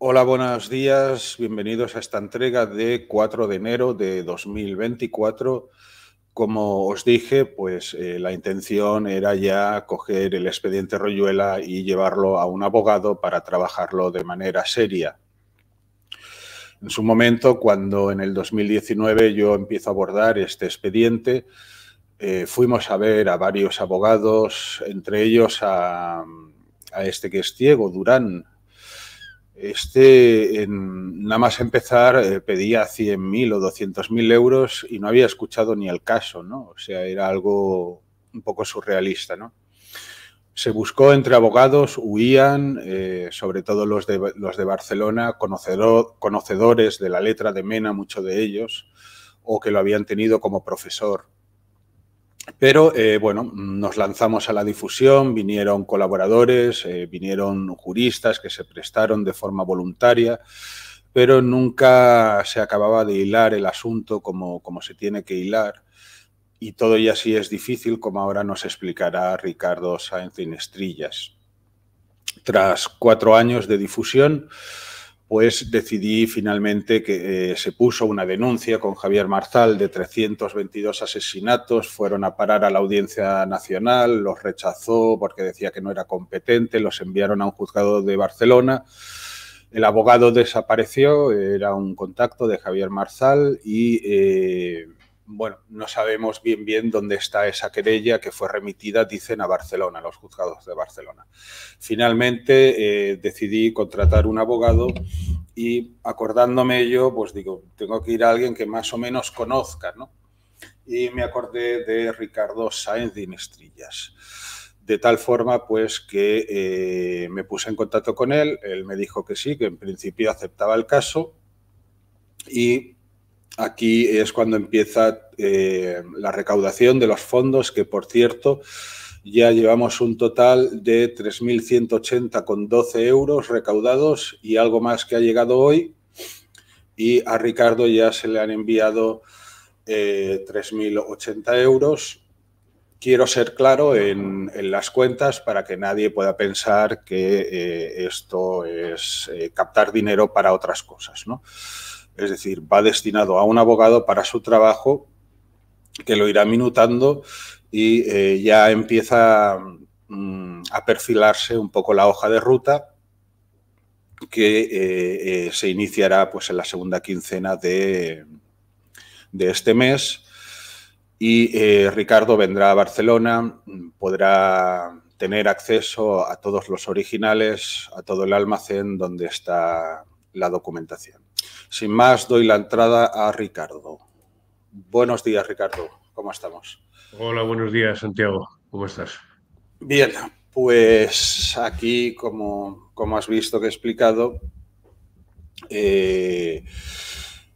Hola, buenos días. Bienvenidos a esta entrega de 4 de enero de 2024. Como os dije, pues la intención era ya coger el expediente Royuela y llevarlo a un abogado para trabajarlo de manera seria. En su momento, cuando en el 2019 yo empiezo a abordar este expediente, fuimos a ver a varios abogados, entre ellos a este que es ciego, Durán. Nada más empezar, pedía 100.000 o 200.000 euros y no había escuchado ni el caso, ¿no? O sea, era algo un poco surrealista, ¿no? Se buscó entre abogados, huían, sobre todo los de Barcelona, conocedores de la letra de Mena, muchos de ellos, o que lo habían tenido como profesor. Pero bueno, nos lanzamos a la difusión, vinieron colaboradores, vinieron juristas que se prestaron de forma voluntaria, pero nunca se acababa de hilar el asunto como se tiene que hilar. Y todo y así es difícil, como ahora nos explicará Ricardo Sáenz Inestrillas. Tras 4 años de difusión, pues decidí finalmente que se puso una denuncia con Javier Marzal de 322 asesinatos, fueron a parar a la Audiencia Nacional, los rechazó porque decía que no era competente, los enviaron a un juzgado de Barcelona. El abogado desapareció, era un contacto de Javier Marzal y bueno, no sabemos bien dónde está esa querella que fue remitida, dicen, a Barcelona, a los juzgados de Barcelona. Finalmente decidí contratar un abogado y acordándome yo, pues digo, tengo que ir a alguien que más o menos conozca, ¿no? Y me acordé de Ricardo Sáenz de Inestrillas. De tal forma, pues, que me puse en contacto con él, él me dijo que sí, que en principio aceptaba el caso y aquí es cuando empieza la recaudación de los fondos, que por cierto ya llevamos un total de 3.180,12 euros recaudados y algo más que ha llegado hoy. Y a Ricardo ya se le han enviado 3.080 euros. Quiero ser claro en las cuentas para que nadie pueda pensar que esto es captar dinero para otras cosas, ¿no? Es decir, va destinado a un abogado para su trabajo, que lo irá minutando y ya empieza a perfilarse un poco la hoja de ruta que se iniciará pues en la segunda quincena de este mes y Ricardo vendrá a Barcelona, podrá tener acceso a todos los originales, a todo el almacén donde está la documentación. Sin más, doy la entrada a Ricardo. Buenos días, Ricardo. ¿Cómo estamos? Hola, buenos días, Santiago. ¿Cómo estás? Bien, pues aquí, como has visto que he explicado,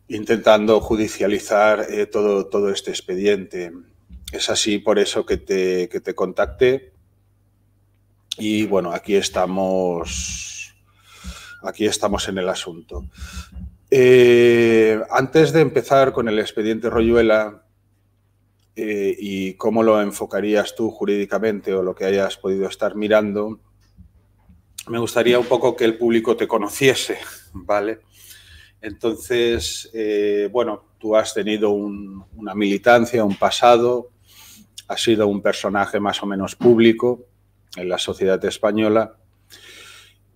intentando judicializar todo este expediente. Es así por eso que te contacté y bueno, aquí estamos en el asunto. Antes de empezar con el expediente Royuela y cómo lo enfocarías tú jurídicamente o lo que hayas podido estar mirando, me gustaría un poco que el público te conociese, ¿vale? Entonces, bueno, tú has tenido una militancia, un pasado, has sido un personaje más o menos público en la sociedad española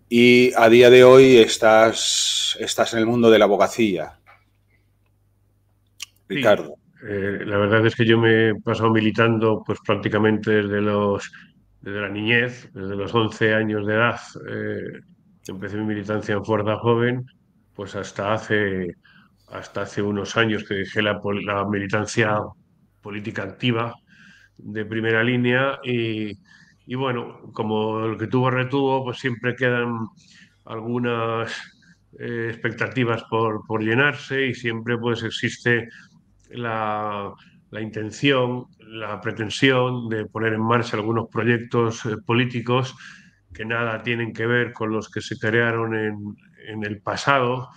y a día de hoy estás en el mundo de la abogacía, Sí, Ricardo. la verdad es que yo me he pasado militando pues prácticamente desde la niñez, desde los 11 años de edad. Empecé mi militancia en Fuerza Joven, pues hasta hace unos años que dejé la militancia política activa de primera línea y bueno, como el que tuvo retuvo, pues siempre quedan algunas expectativas por llenarse y siempre pues existe la, la intención, la pretensión de poner en marcha algunos proyectos políticos que nada tienen que ver con los que se crearon en el pasado,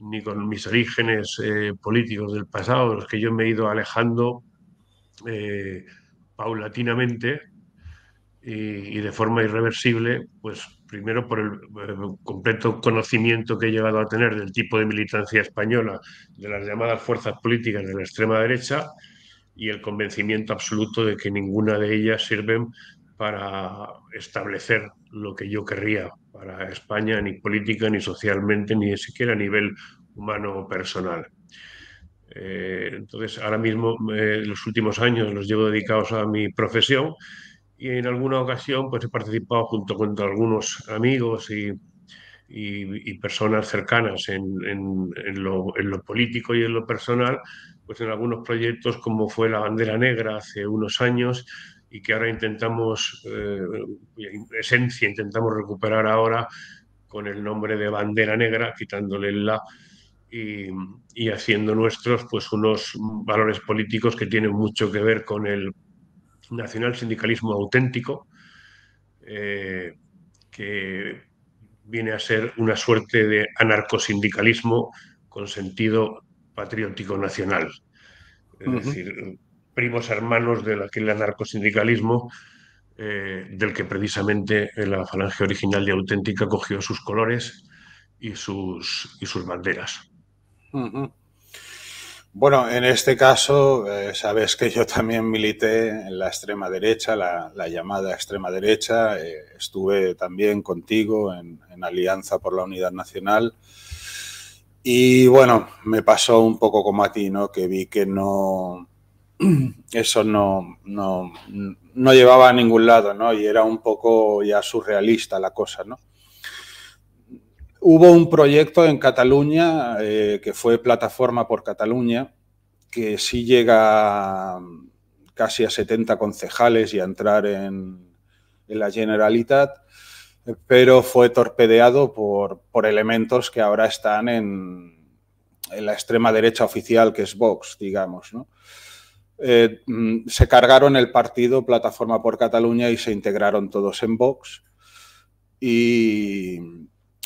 ni con mis orígenes políticos del pasado, de los que yo me he ido alejando paulatinamente y de forma irreversible, pues primero por el completo conocimiento que he llegado a tener del tipo de militancia española, de las llamadas fuerzas políticas de la extrema derecha, y el convencimiento absoluto de que ninguna de ellas sirven para establecer lo que yo querría para España, ni política, ni socialmente, ni siquiera a nivel humano o personal. Entonces, ahora mismo, los últimos años los llevo dedicados a mi profesión y en alguna ocasión pues, he participado junto con algunos amigos y personas cercanas en lo político y en lo personal, pues en algunos proyectos como fue la Bandera Negra hace unos años y que ahora intentamos, en esencia, intentamos recuperar ahora con el nombre de Bandera Negra, quitándole el la y, y haciendo nuestros pues unos valores políticos que tienen mucho que ver con el nacional sindicalismo auténtico, que viene a ser una suerte de anarcosindicalismo con sentido patriótico nacional. Es Ujú. decir, primos hermanos de aquel anarcosindicalismo del que precisamente la Falange Original y Auténtica cogió sus colores y sus banderas. Ujú. Bueno, en este caso, sabes que yo también milité en la extrema derecha, la llamada extrema derecha. Estuve también contigo en Alianza por la Unidad Nacional. Y bueno, me pasó un poco como a ti, ¿no? Que vi que eso no llevaba a ningún lado, ¿no? Y era un poco ya surrealista la cosa, ¿no? Hubo un proyecto en Cataluña que fue Plataforma por Cataluña, que sí llega casi a 70 concejales y a entrar en la Generalitat, pero fue torpedeado por elementos que ahora están en la extrema derecha oficial, que es Vox, digamos, ¿no? Se cargaron el partido Plataforma por Cataluña y se integraron todos en Vox. Y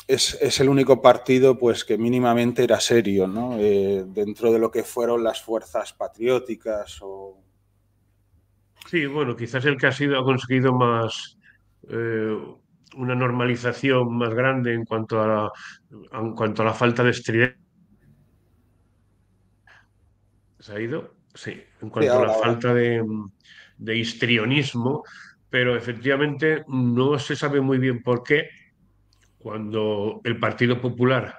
es el único partido pues, que mínimamente era serio, ¿no? Dentro de lo que fueron las fuerzas patrióticas o... Sí, bueno, quizás el que ha conseguido más una normalización más grande en cuanto a la falta de estridencia. ¿Se ha ido? Sí, en Sí, cuanto a la ahora. falta de histrionismo, pero efectivamente no se sabe muy bien por qué cuando el Partido Popular,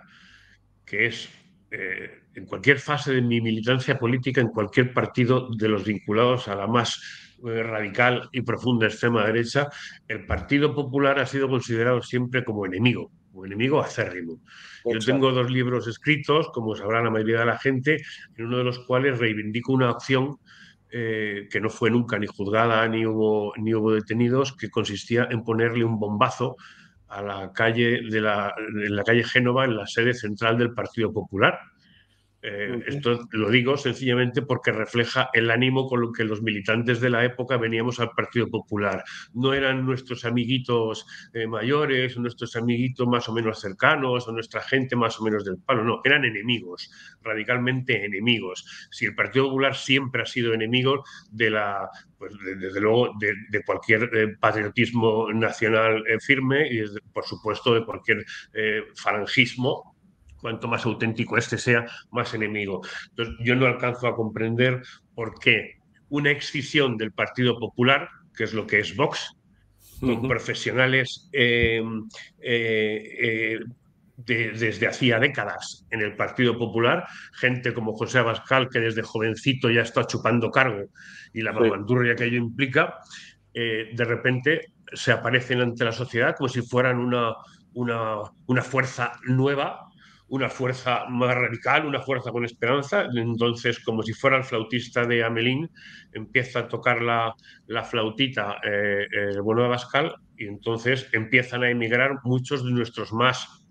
que es en cualquier fase de mi militancia política, en cualquier partido de los vinculados a la más radical y profunda extrema derecha, el Partido Popular ha sido considerado siempre como enemigo acérrimo. Yo tengo Exacto. dos libros escritos, como sabrá la mayoría de la gente, en uno de los cuales reivindico una acción que no fue nunca ni juzgada ni hubo detenidos, que consistía en ponerle un bombazo a la calle en la calle Génova, en la sede central del Partido Popular. Uh-huh. Esto lo digo sencillamente porque refleja el ánimo con lo que los militantes de la época veníamos al Partido Popular. No eran nuestros amiguitos mayores, nuestros amiguitos más o menos cercanos, o nuestra gente más o menos del palo, no, eran enemigos, radicalmente enemigos. Si el Partido Popular siempre ha sido enemigo de la, pues, desde luego, de cualquier patriotismo nacional firme y, por supuesto, de cualquier falangismo, cuanto más auténtico este sea, más enemigo. Entonces, yo no alcanzo a comprender por qué una excisión del Partido Popular, que es lo que es Vox, con Uh-huh. profesionales desde hacía décadas en el Partido Popular, gente como José Abascal, que desde jovencito ya está chupando cargo y la Sí. mamandurria que ello implica, de repente se aparecen ante la sociedad como si fueran una fuerza nueva, una fuerza más radical, una fuerza con esperanza. Entonces, como si fuera el flautista de Amelín, empieza a tocar la flautita el bueno de Abascal y entonces empiezan a emigrar muchos de nuestros más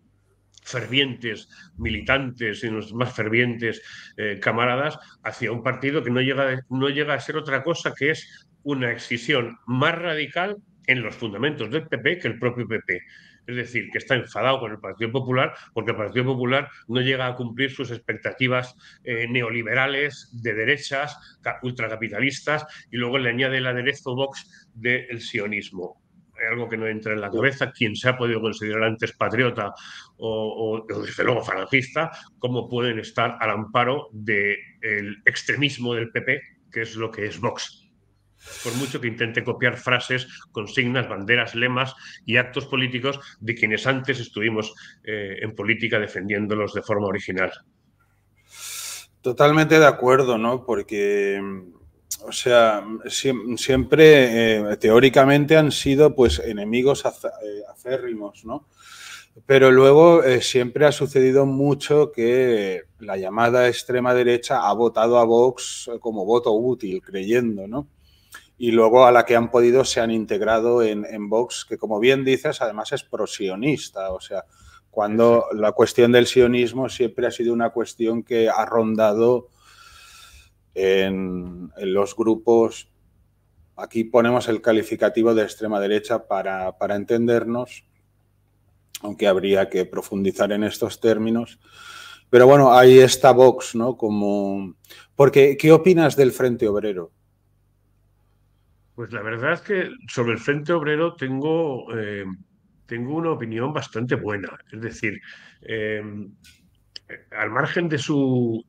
fervientes militantes y los más fervientes camaradas hacia un partido que no llega a ser otra cosa que es una excisión más radical en los fundamentos del PP que el propio PP. Es decir, que está enfadado con el Partido Popular porque el Partido Popular no llega a cumplir sus expectativas neoliberales, de derechas, ultracapitalistas, y luego le añade el aderezo Vox del sionismo. hay algo que no entra en la Sí. cabeza. Quien se ha podido considerar antes patriota o desde luego falangista, cómo pueden estar al amparo del extremismo del PP, que es lo que es Vox. Por mucho que intente copiar frases, consignas, banderas, lemas y actos políticos de quienes antes estuvimos en política defendiéndolos de forma original. Totalmente de acuerdo, ¿no? Porque, o sea, siempre teóricamente han sido pues enemigos acérrimos, ¿no? Pero luego siempre ha sucedido mucho que la llamada extrema derecha ha votado a Vox como voto útil, creyendo, ¿no? Y luego a la que han podido se han integrado en Vox, que como bien dices, además es prosionista, o sea, cuando la cuestión del sionismo siempre ha sido una cuestión que ha rondado en los grupos. Aquí ponemos el calificativo de extrema derecha para entendernos, aunque habría que profundizar en estos términos. Pero bueno, ahí está Vox, ¿no? Como... Porque, ¿qué opinas del Frente Obrero? Pues la verdad es que sobre el Frente Obrero tengo una opinión bastante buena. Es decir, eh, al margen de su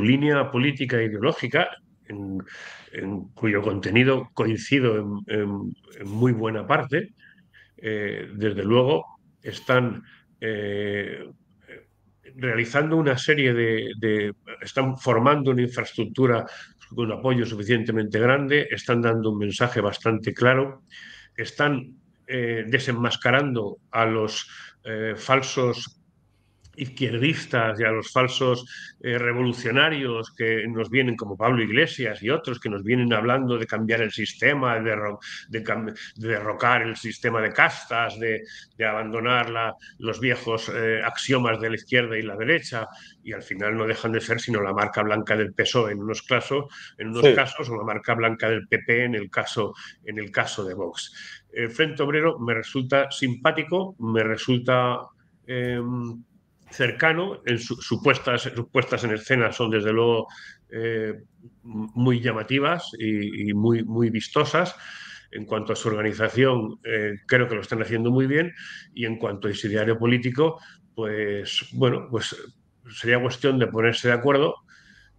línea política e ideológica, en, cuyo contenido coincido en muy buena parte, desde luego están eh, realizando una serie están formando una infraestructura con apoyo suficientemente grande, están dando un mensaje bastante claro, están desenmascarando a los falsos izquierdistas y a los falsos revolucionarios que nos vienen, como Pablo Iglesias y otros, que nos vienen hablando de cambiar el sistema, de derrocar el sistema de castas, de abandonar los viejos axiomas de la izquierda y la derecha, y al final no dejan de ser sino la marca blanca del PSOE en unos Sí. casos, o la marca blanca del PP en el caso de Vox. El Frente Obrero me resulta simpático, me resulta cercano, sus puestas en escena son desde luego muy llamativas y muy vistosas. En cuanto a su organización, creo que lo están haciendo muy bien, y en cuanto a ideario político, pues bueno, pues sería cuestión de ponerse de acuerdo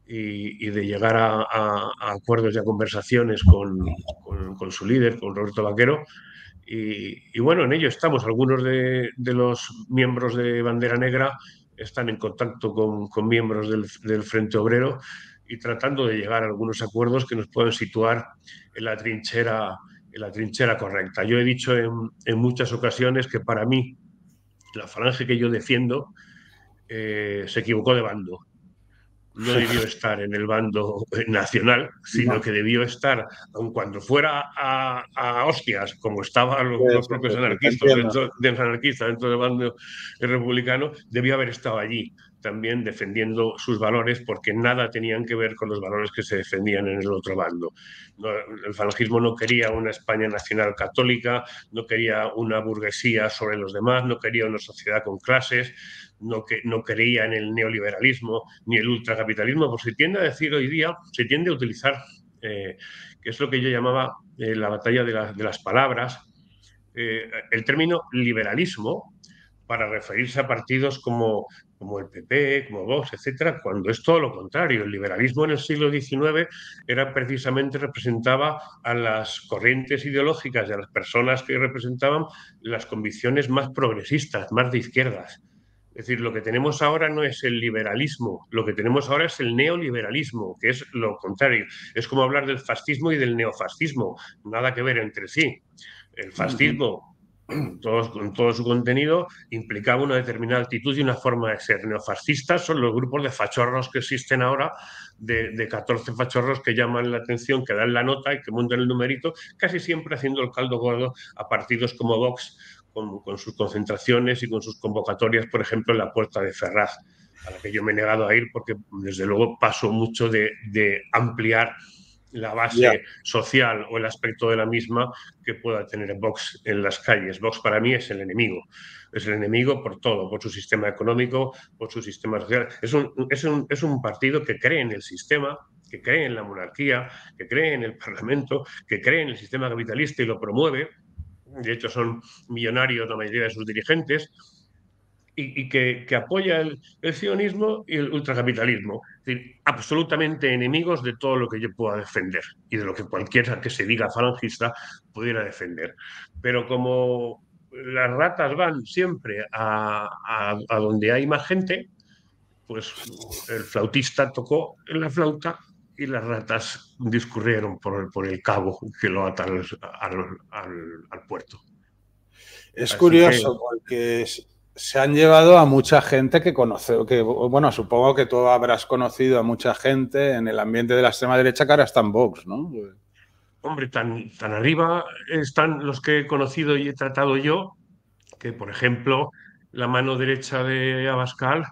y de llegar a acuerdos y a conversaciones con su líder, con Roberto Vaquero, y bueno, en ello estamos. Algunos de los miembros de Bandera Negra están en contacto con miembros del Frente Obrero y tratando de llegar a algunos acuerdos que nos puedan situar en la trinchera correcta. Yo he dicho en muchas ocasiones que para mí la falange que yo defiendo se equivocó de bando. No debió estar en el bando nacional, sino No. que debió estar, aun cuando fuera a hostias, como estaban los propios Te anarquistas entiendo. dentro del bando republicano, debió haber estado allí también defendiendo sus valores, porque nada tenían que ver con los valores que se defendían en el otro bando. No, el falangismo no quería una España nacional católica, no quería una burguesía sobre los demás, no quería una sociedad con clases, no creía en el neoliberalismo ni el ultracapitalismo, pues se tiende a decir hoy día, se tiende a utilizar, que es lo que yo llamaba la batalla de las palabras, el término liberalismo para referirse a partidos como el PP, como Vox, etcétera, cuando es todo lo contrario. El liberalismo en el siglo XIX era precisamente, representaba a las corrientes ideológicas y a las personas que representaban las convicciones más progresistas, más de izquierdas. Es decir, lo que tenemos ahora no es el liberalismo, lo que tenemos ahora es el neoliberalismo, que es lo contrario. Es como hablar del fascismo y del neofascismo, nada que ver entre sí. El fascismo, con todo su contenido, implicaba una determinada actitud y una forma de ser. Neofascistas son los grupos de fachorros que existen ahora, de 14 fachorros que llaman la atención, que dan la nota y que montan el numerito, casi siempre haciendo el caldo gordo a partidos como Vox, con sus concentraciones y con sus convocatorias, por ejemplo, en la Puerta de Ferraz, a la que yo me he negado a ir porque, desde luego, paso mucho de ampliar la Ya. base social o el aspecto de la misma que pueda tener Vox en las calles. Vox para mí es el enemigo. Es el enemigo por todo, por su sistema económico, por su sistema social. Es un partido que cree en el sistema, que cree en la monarquía, que cree en el Parlamento, que cree en el sistema capitalista y lo promueve, de hecho son millonarios la mayoría de sus dirigentes, y que apoya el sionismo y el ultracapitalismo. Es decir, absolutamente enemigos de todo lo que yo pueda defender y de lo que cualquiera que se diga falangista pudiera defender. Pero como las ratas van siempre a donde hay más gente, pues el flautista tocó en la flauta y las ratas discurrieron por el cabo que lo ata al puerto. Es Así que curioso porque se han llevado a mucha gente que conoce, que, bueno, supongo que tú habrás conocido a mucha gente en el ambiente de la extrema derecha que ahora está en Vox, ¿no? hombre, tan arriba están los que he conocido y he tratado yo, que por ejemplo, la mano derecha de Abascal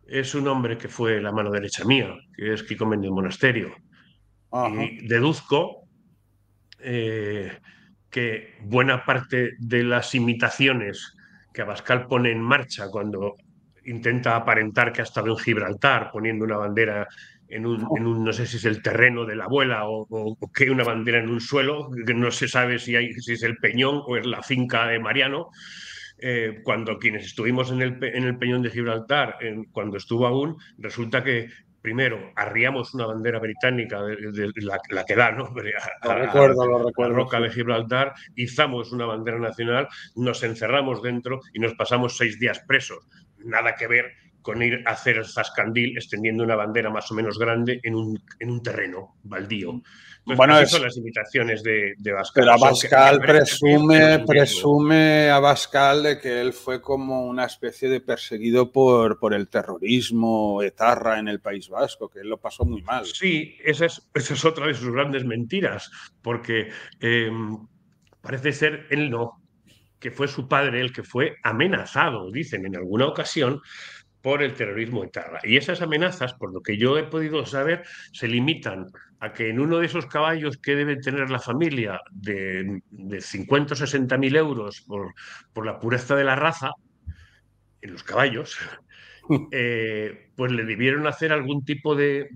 es un hombre que fue la mano derecha mía, que es Kiko Méndez Monasterio. Ajá. Y deduzco que buena parte de las imitaciones que Abascal pone en marcha cuando intenta aparentar que ha estado en Gibraltar poniendo una bandera no sé si es el terreno de la abuela o que una bandera en un suelo, que no se sabe si es el Peñón o es la finca de Mariano. Cuando quienes estuvimos en el Peñón de Gibraltar, cuando estuvo aún, resulta que primero arriamos una bandera británica, la que da, ¿no? Lo La recuerdo, roca sí. de Gibraltar, izamos una bandera nacional, nos encerramos dentro y nos pasamos 6 días presos. Nada que ver con ir a hacer el zascandil extendiendo una bandera más o menos grande en un terreno baldío. Entonces, Bueno, así son las imitaciones de pero Bascal. Que Abascal aparece bien, pero sin riesgo. presume Abascal de que él fue como una especie de perseguido por el terrorismo etarra en el País Vasco, que él lo pasó muy mal. Sí, esa es otra de sus grandes mentiras, porque parece ser él no, que fue su padre el que fue amenazado, dicen en alguna ocasión, por el terrorismo etarra. Y esas amenazas, por lo que yo he podido saber, se limitan a que en uno de esos caballos que debe tener la familia de 50 o 60 mil euros por la pureza de la raza, en los caballos, pues le debieron hacer algún tipo de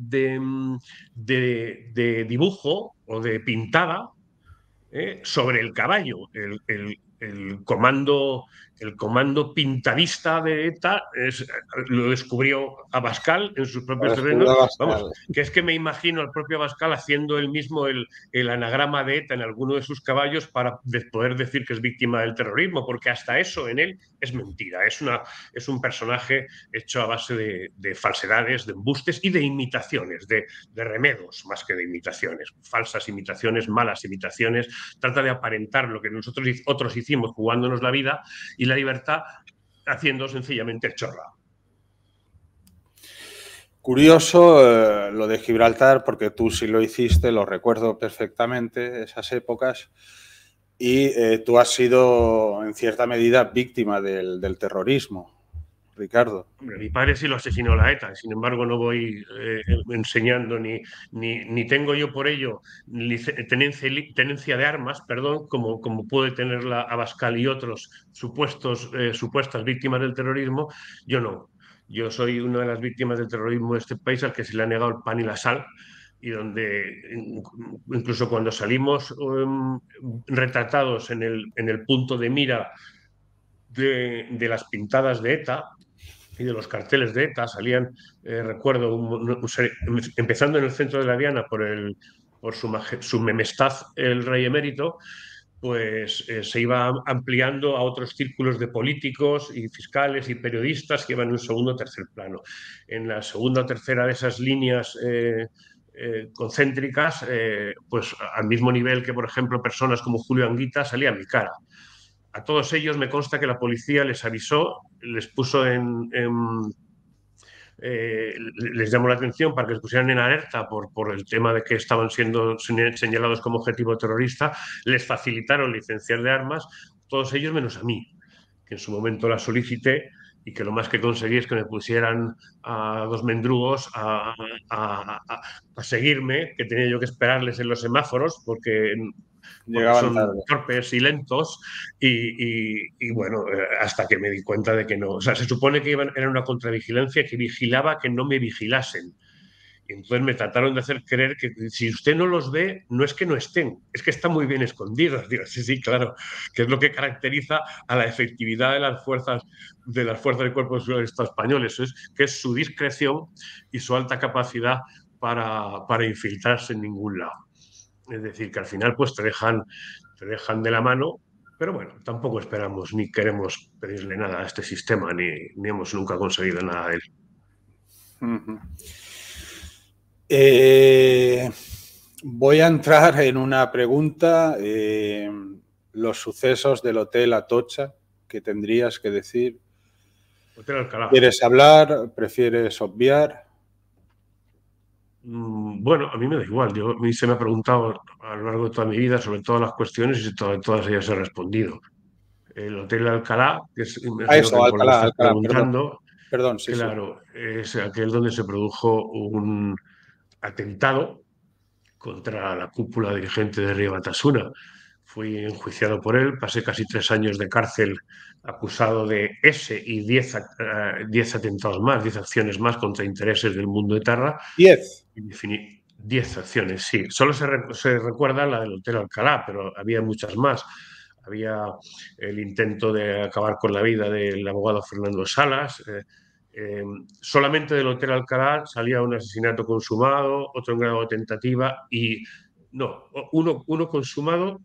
dibujo o de pintada sobre el caballo. El comando pintadista de ETA lo descubrió Abascal en sus Lo propios descubrió terrenos. Vamos, Abascal. que es que me imagino al propio Abascal haciendo él mismo el anagrama de ETA en alguno de sus caballos para poder decir que es víctima del terrorismo, porque hasta eso en él es mentira. Es un personaje hecho a base de falsedades, de embustes y de imitaciones, de remedos más que de imitaciones. Falsas imitaciones, malas imitaciones. Trata de aparentar lo que nosotros otros hicimos jugándonos la vida y la libertad haciendo sencillamente el chorra. Curioso lo de Gibraltar, porque tú sí lo hiciste, lo recuerdo perfectamente, esas épocas, y tú has sido en cierta medida víctima del terrorismo, Ricardo. Hombre, mi padre sí lo asesinó la ETA, sin embargo no voy enseñando ni tengo yo por ello tenencia de armas, perdón, como puede tener la Abascal y otros supuestas víctimas del terrorismo. Yo no. Yo soy una de las víctimas del terrorismo de este país al que se le ha negado el pan y la sal y donde incluso cuando salimos retratados en el punto de mira de las pintadas de ETA, y de los carteles de ETA salían, recuerdo, empezando en el centro de la Diana por su memestad el rey emérito, pues se iba ampliando a otros círculos de políticos y fiscales y periodistas que iban en un segundo o tercer plano. En la segunda o tercera de esas líneas concéntricas, pues al mismo nivel que, por ejemplo, personas como Julio Anguita, salía mi cara. A todos ellos me consta que la policía les avisó, les puso les llamó la atención para que se pusieran en alerta por el tema de que estaban siendo señalados como objetivo terrorista, les facilitaron licencias de armas, todos ellos menos a mí, que en su momento la solicité y que lo más que conseguí es que me pusieran a dos mendrugos a seguirme, que tenía yo que esperarles en los semáforos porque Llegaban son tarde. torpes y lentos y bueno, hasta que me di cuenta de que no. O sea, se supone que era una contravigilancia que vigilaba que no me vigilasen. Y entonces me trataron de hacer creer que si usted no los ve, no es que no estén, es que están muy bien escondidos. Digo, sí, sí, claro, que es lo que caracteriza a la efectividad de las fuerzas del Cuerpo de Seguridad del Estado español. Eso es que es su discreción y su alta capacidad para infiltrarse en ningún lado. Es decir, que al final pues te dejan de la mano, pero bueno, tampoco esperamos ni queremos pedirle nada a este sistema, ni hemos nunca conseguido nada de él. Ujú. Eh, Voy a entrar en una pregunta. Los sucesos del Hotel Atocha, ¿qué tendrías que decir? Hotel Alcalá. ¿Quieres hablar? ¿Prefieres obviar? Bueno, a mí me da igual. A mí se me ha preguntado a lo largo de toda mi vida sobre todas las cuestiones y todas ellas he respondido. El Hotel Alcalá, que es, A imagino que eso, por lo que Alcalá, estás Alcalá, perdón. preguntando, Perdón, sí, sí. claro, es aquel donde se produjo un atentado contra la cúpula dirigente de Río Batasuna. Fui enjuiciado por él, pasé casi 3 años de cárcel acusado de ese y 10 atentados más, 10 acciones más contra intereses del mundo etarra. 10. 10 acciones, sí. Solo se recuerda la del Hotel Alcalá, pero había muchas más. Había el intento de acabar con la vida del abogado Fernando Salas. Solamente del Hotel Alcalá salía un asesinato consumado, otro en grado de tentativa y no, uno consumado,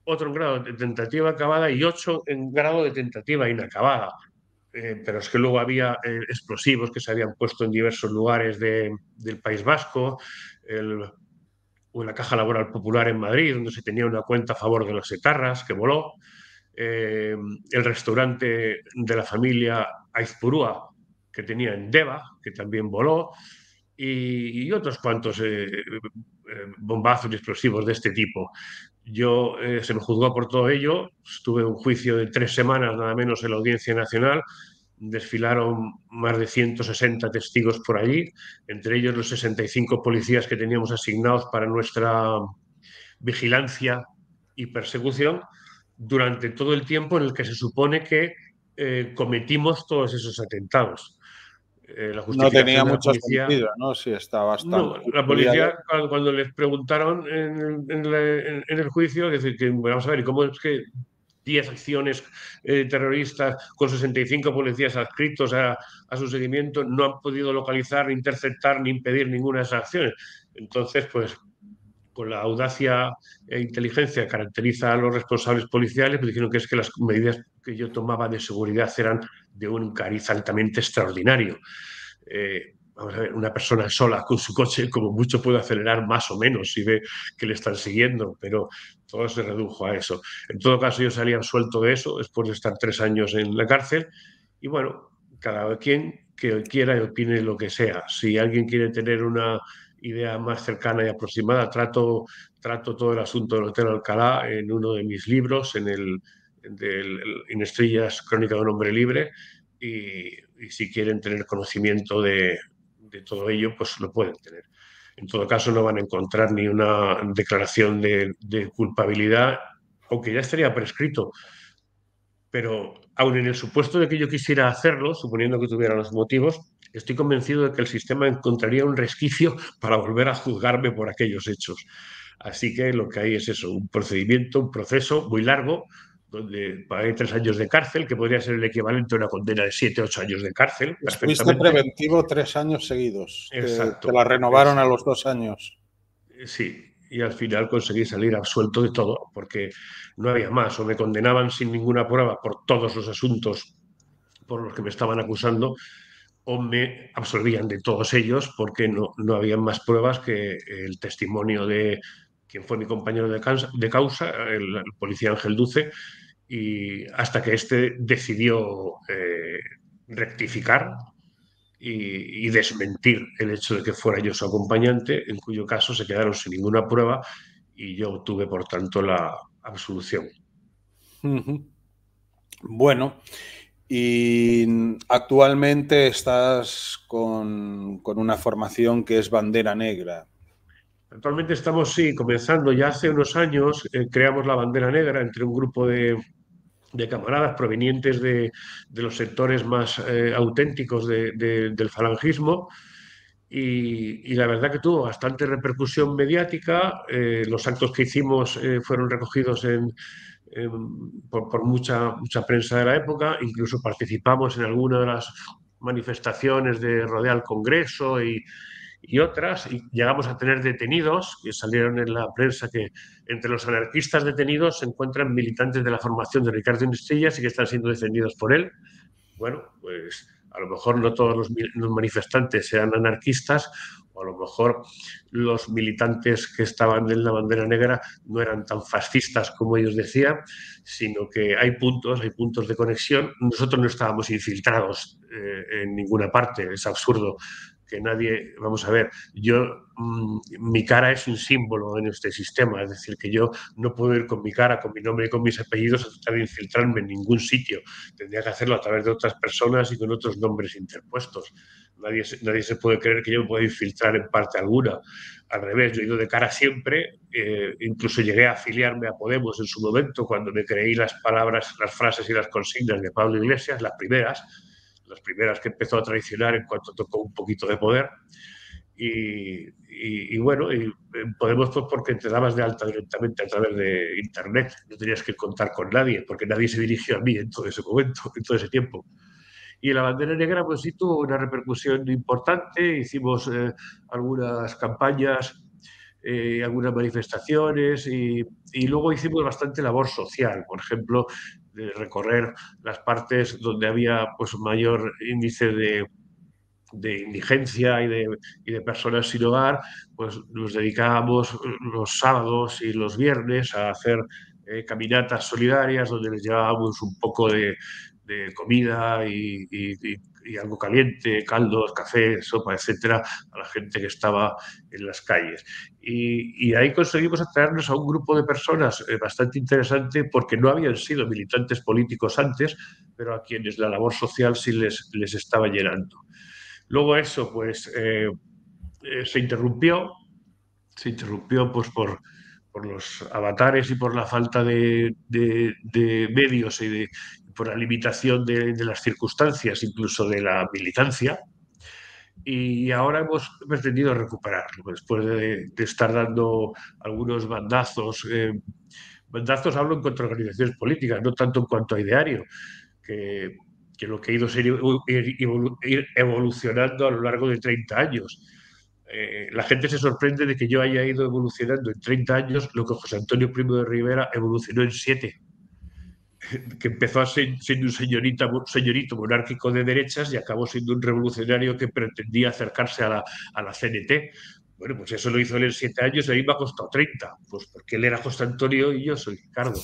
otro en grado de tentativa acabada y 8 en grado de tentativa inacabada. Pero es que luego había explosivos que se habían puesto en diversos lugares del País Vasco, el, o en la Caja Laboral Popular en Madrid, donde se tenía una cuenta a favor de los etarras, que voló, el restaurante de la familia Aizpurúa, que tenía en Deva, que también voló, y otros cuantos bombazos y explosivos de este tipo. Yo se me juzgó por todo ello, estuve en un juicio de 3 semanas nada menos en la Audiencia Nacional, desfilaron más de 160 testigos por allí, entre ellos los 65 policías que teníamos asignados para nuestra vigilancia y persecución durante todo el tiempo en el que se supone que cometimos todos esos atentados. La No tenía justificación de la mucho policía. sentido, ¿no? Sí, está bastante No, la liado. policía, cuando les preguntaron en el juicio, decir que, vamos a ver, ¿y cómo es que 10 acciones terroristas con 65 policías adscritos a su seguimiento no han podido localizar, ni interceptar, ni impedir ninguna de esas acciones? Entonces, pues con la audacia e inteligencia que caracteriza a los responsables policiales, pues dijeron que es que las medidas que yo tomaba de seguridad eran de un cariz altamente extraordinario. Vamos a ver, una persona sola con su coche como mucho puede acelerar más o menos si ve que le están siguiendo, pero todo se redujo a eso. En todo caso, yo salí absuelto de eso después de estar 3 años en la cárcel y bueno, cada quien que quiera y opine lo que sea. Si alguien quiere tener una idea más cercana y aproximada, trato todo el asunto del Hotel Alcalá en uno de mis libros, en Estrellas, Crónica de un hombre libre, y si quieren tener conocimiento de todo ello, pues lo pueden tener. En todo caso, no van a encontrar ni una declaración de culpabilidad, aunque ya estaría prescrito. Pero aun en el supuesto de que yo quisiera hacerlo, suponiendo que tuviera los motivos, estoy convencido de que el sistema encontraría un resquicio para volver a juzgarme por aquellos hechos. Así que lo que hay es eso, un procedimiento, un proceso muy largo, donde pagué 3 años de cárcel, que podría ser el equivalente a una condena de 7 u 8 años de cárcel, Estuviste perfectamente. preventivo 3 años seguidos. Te la Exacto. renovaron a los 2 años. Sí, y al final conseguí salir absuelto de todo, porque no había más, o me condenaban sin ninguna prueba por todos los asuntos por los que me estaban acusando, o me absolvían de todos ellos porque no había más pruebas que el testimonio de quien fue mi compañero de causa, el policía Ángel Duce, y hasta que éste decidió rectificar y desmentir el hecho de que fuera yo su acompañante, en cuyo caso se quedaron sin ninguna prueba y yo obtuve, por tanto, la absolución. Ujú. Bueno, y actualmente estás con una formación que es bandera negra. Actualmente estamos, sí, comenzando. Ya hace unos años creamos la bandera negra entre un grupo de camaradas provenientes de los sectores más auténticos del falangismo y la verdad que tuvo bastante repercusión mediática. Los actos que hicimos fueron recogidos por mucha prensa de la época. Incluso participamos en alguna de las manifestaciones de rodea al Congreso y otras, y llegamos a tener detenidos, que salieron en la prensa, que entre los anarquistas detenidos se encuentran militantes de la formación de Ricardo Inestrillas y que están siendo defendidos por él. Bueno, pues a lo mejor no todos los manifestantes eran anarquistas, o a lo mejor los militantes que estaban en la bandera negra no eran tan fascistas como ellos decían, sino que hay puntos de conexión. Nosotros no estábamos infiltrados en ninguna parte, es absurdo que nadie, vamos a ver, mi cara es un símbolo en este sistema, es decir, que yo no puedo ir con mi cara, con mi nombre y con mis apellidos a tratar de infiltrarme en ningún sitio. Tendría que hacerlo a través de otras personas y con otros nombres interpuestos. Nadie se puede creer que yo me pueda infiltrar en parte alguna. Al revés, yo he ido de cara siempre, incluso llegué a afiliarme a Podemos en su momento cuando me creí las palabras, las frases y las consignas de Pablo Iglesias, las primeras que empezó a traicionar en cuanto tocó un poquito de poder. Y bueno, y Podemos pues porque te dabas de alta directamente a través de Internet, no tenías que contar con nadie, porque nadie se dirigió a mí en todo ese momento, en todo ese tiempo. Y la bandera negra pues sí tuvo una repercusión importante, hicimos algunas campañas, algunas manifestaciones y luego hicimos bastante labor social, por ejemplo, de recorrer las partes donde había pues mayor índice de indigencia y de personas sin hogar, pues nos dedicábamos los sábados y los viernes a hacer caminatas solidarias donde les llevábamos un poco de comida y algo caliente, caldos, café, sopa, etcétera, a la gente que estaba en las calles. Y ahí conseguimos atraernos a un grupo de personas bastante interesante porque no habían sido militantes políticos antes, pero a quienes la labor social sí les estaba llenando. Luego eso, pues, se interrumpió pues, por los avatares y por la falta de medios por la limitación de las circunstancias, incluso de la militancia. Y ahora hemos pretendido recuperarlo, después de estar dando algunos bandazos. Bandazos hablo en contra de organizaciones políticas, no tanto en cuanto a ideario, que, que lo que ha ido es ir evolucionando a lo largo de 30 años. La gente se sorprende de que yo haya ido evolucionando en 30 años lo que José Antonio Primo de Rivera evolucionó en 7, que empezó siendo un señorito monárquico de derechas y acabó siendo un revolucionario que pretendía acercarse a la CNT. Bueno, pues eso lo hizo él en 7 años y a mí me ha costado 30, pues porque él era José Antonio y yo soy Ricardo.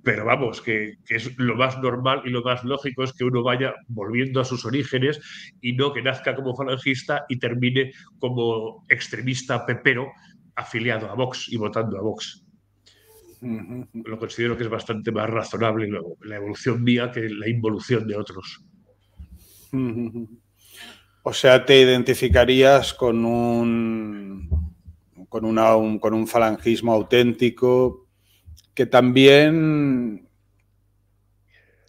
Pero vamos, que es lo más normal y lo más lógico es que uno vaya volviendo a sus orígenes y no que nazca como falangista y termine como extremista pepero afiliado a Vox y votando a Vox. Lo considero que es bastante más razonable la evolución mía que la involución de otros. O sea, te identificarías con con un falangismo auténtico que también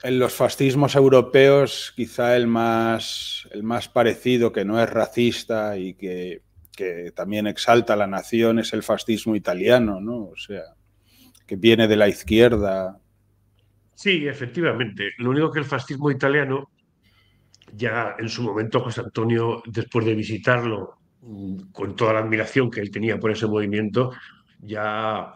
en los fascismos europeos quizá el más parecido, que no es racista y que también exalta a la nación, es el fascismo italiano, ¿no? O sea, que viene de la izquierda. Sí, efectivamente. Lo único que el fascismo italiano, ya en su momento José Antonio, después de visitarlo, con toda la admiración que él tenía por ese movimiento, ya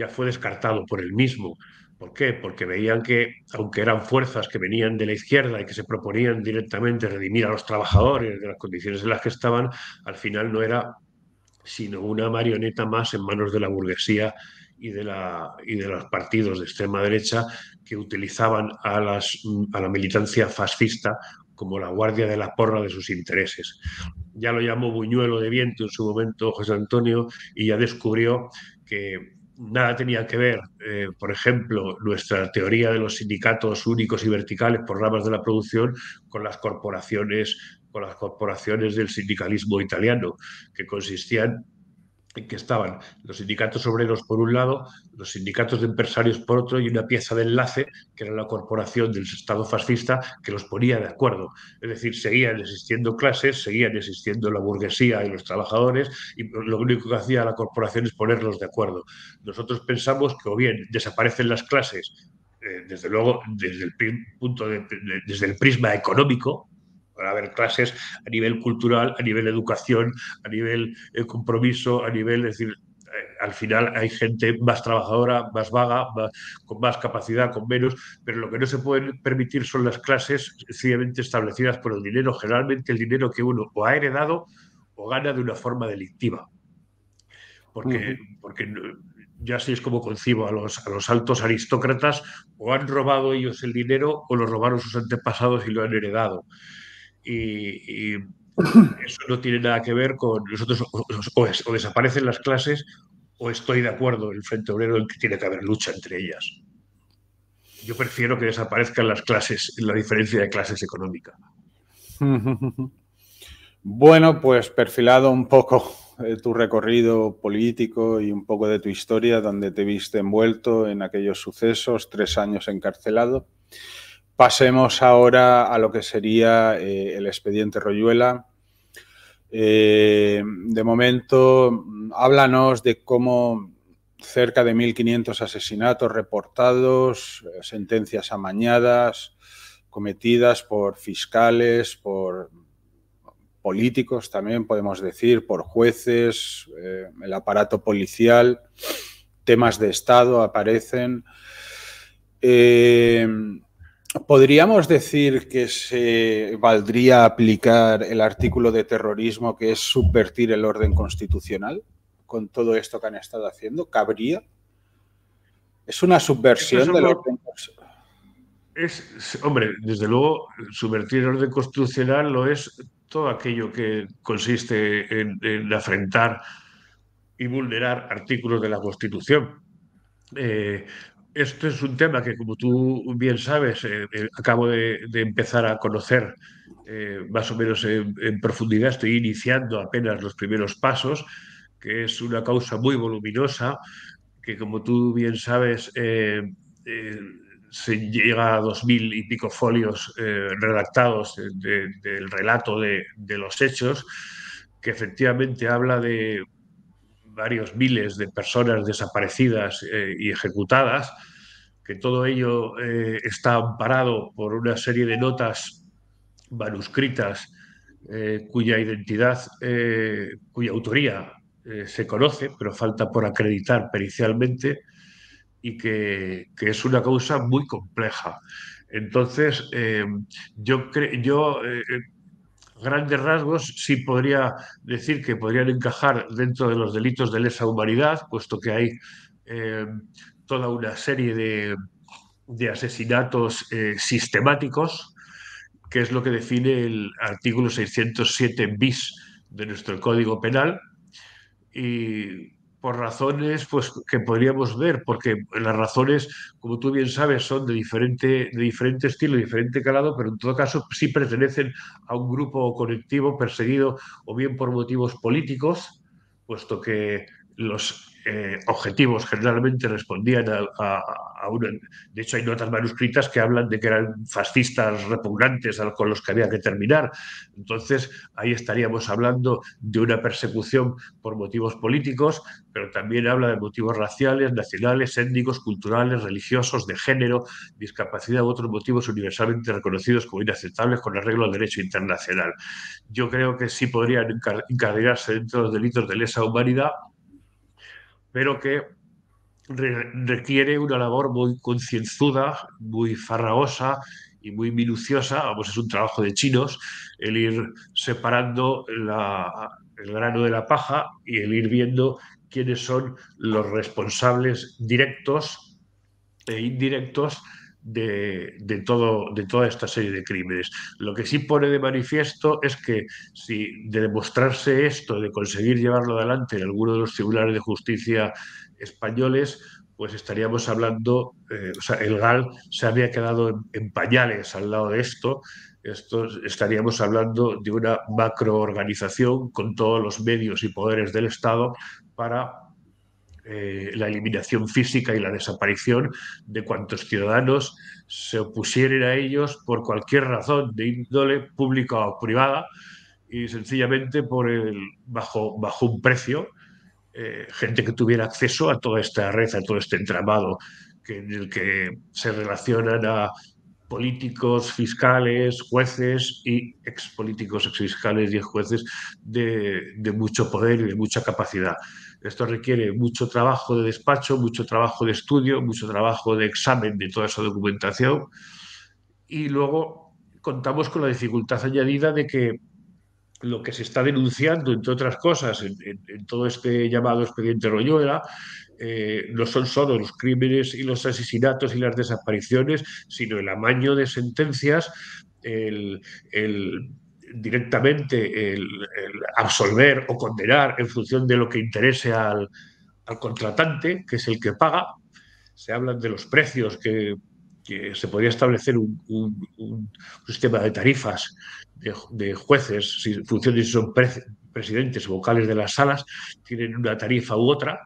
fue descartado por él mismo. ¿Por qué? Porque veían que, aunque eran fuerzas que venían de la izquierda y que se proponían directamente redimir a los trabajadores de las condiciones en las que estaban, al final no era sino una marioneta más en manos de la burguesía y de los partidos de extrema derecha que utilizaban a la militancia fascista como la guardia de la porra de sus intereses. Ya lo llamó Buñuelo de Viento en su momento José Antonio y ya descubrió que nada tenía que ver, por ejemplo, nuestra teoría de los sindicatos únicos y verticales por ramas de la producción con las corporaciones del sindicalismo italiano, que consistían en que estaban los sindicatos obreros por un lado, los sindicatos de empresarios por otro y una pieza de enlace que era la corporación del Estado fascista que los ponía de acuerdo. Es decir, seguían existiendo clases, seguían existiendo la burguesía y los trabajadores y lo único que hacía la corporación es ponerlos de acuerdo. Nosotros pensamos que o bien desaparecen las clases, desde luego desde el desde el prisma económico, para haber clases a nivel cultural, a nivel educación, a nivel compromiso, a nivel, es decir, al final hay gente más trabajadora, más vaga, con más capacidad, con menos, pero lo que no se puede permitir son las clases sencillamente establecidas por el dinero, generalmente el dinero que uno o ha heredado o gana de una forma delictiva. Porque, Ujú. porque ya así es como concibo a los altos aristócratas, o han robado ellos el dinero o lo robaron sus antepasados y lo han heredado. Y eso no tiene nada que ver con nosotros, o desaparecen las clases, o estoy de acuerdo en el Frente Obrero en que tiene que haber lucha entre ellas. Yo prefiero que desaparezcan las clases, la diferencia de clases económica. Bueno, pues perfilado un poco tu recorrido político y un poco de tu historia, donde te viste envuelto en aquellos sucesos, 3 años encarcelado. Pasemos ahora a lo que sería el expediente Royuela. De momento, háblanos de cómo cerca de 1.500 asesinatos reportados, sentencias amañadas, cometidas por fiscales, por políticos también, podemos decir, por jueces, el aparato policial, temas de Estado aparecen. ¿Podríamos decir que se valdría aplicar el artículo de terrorismo, que es subvertir el orden constitucional, con todo esto que han estado haciendo? ¿Cabría? ¿Es una Estas subversión son del los, orden constitucional? hombre, desde luego, subvertir el orden constitucional lo es todo aquello que consiste en afrentar y vulnerar artículos de la Constitución. Eh, Esto es un tema que, como tú bien sabes, acabo de empezar a conocer más o menos en profundidad. Estoy iniciando apenas los primeros pasos, que es una causa muy voluminosa, que como tú bien sabes, eh, se llega a 2000 y pico folios redactados del relato de los hechos, que efectivamente habla de varios miles de personas desaparecidas y ejecutadas, que todo ello está amparado por una serie de notas manuscritas cuya identidad, cuya autoría se conoce, pero falta por acreditar pericialmente y que es una causa muy compleja. Entonces, yo grandes rasgos, sí podría decir que podrían encajar dentro de los delitos de lesa humanidad, puesto que hay eh, toda una serie de asesinatos sistemáticos, que es lo que define el artículo 607 bis de nuestro Código Penal, y por razones pues, que podríamos ver, porque las razones, como tú bien sabes, son de diferente estilo, diferente calado, pero en todo caso sí pertenecen a un grupo o colectivo perseguido o bien por motivos políticos, puesto que los objetivos generalmente respondían a una... De hecho, hay notas manuscritas que hablan de que eran fascistas repugnantes con los que había que terminar. Entonces, ahí estaríamos hablando de una persecución por motivos políticos, pero también habla de motivos raciales, nacionales, étnicos, culturales, religiosos, de género, discapacidad u otros motivos universalmente reconocidos como inaceptables con arreglo al derecho internacional. Yo creo que sí podrían encadenarse dentro de los delitos de lesa humanidad, pero que requiere una labor muy concienzuda, muy farragosa y muy minuciosa. Vamos, es un trabajo de chinos el ir separando el grano de la paja y el ir viendo quiénes son los responsables directos e indirectos de toda esta serie de crímenes. Lo que sí pone de manifiesto es que si de demostrarse esto, de conseguir llevarlo adelante en alguno de los tribunales de justicia españoles, pues estaríamos hablando, o sea, el GAL se había quedado en pañales al lado de esto. Estaríamos hablando de una macroorganización con todos los medios y poderes del Estado para la eliminación física y la desaparición de cuantos ciudadanos se opusieran a ellos por cualquier razón de índole pública o privada y sencillamente bajo un precio, gente que tuviera acceso a toda esta red, a todo este entramado en el que se relacionan a políticos, fiscales, jueces y expolíticos, exfiscales y jueces de mucho poder y de mucha capacidad. Esto requiere mucho trabajo de despacho, mucho trabajo de estudio, mucho trabajo de examen de toda esa documentación y luego contamos con la dificultad añadida de que lo que se está denunciando, entre otras cosas, en todo este llamado expediente Royuela, no son solo los crímenes y los asesinatos y las desapariciones, sino el amaño de sentencias, el, el directamente el absolver o condenar en función de lo que interese al contratante, que es el que paga. Se hablan de los precios que se podría establecer un sistema de tarifas de jueces, en función de si son presidentes o vocales de las salas, tienen una tarifa u otra.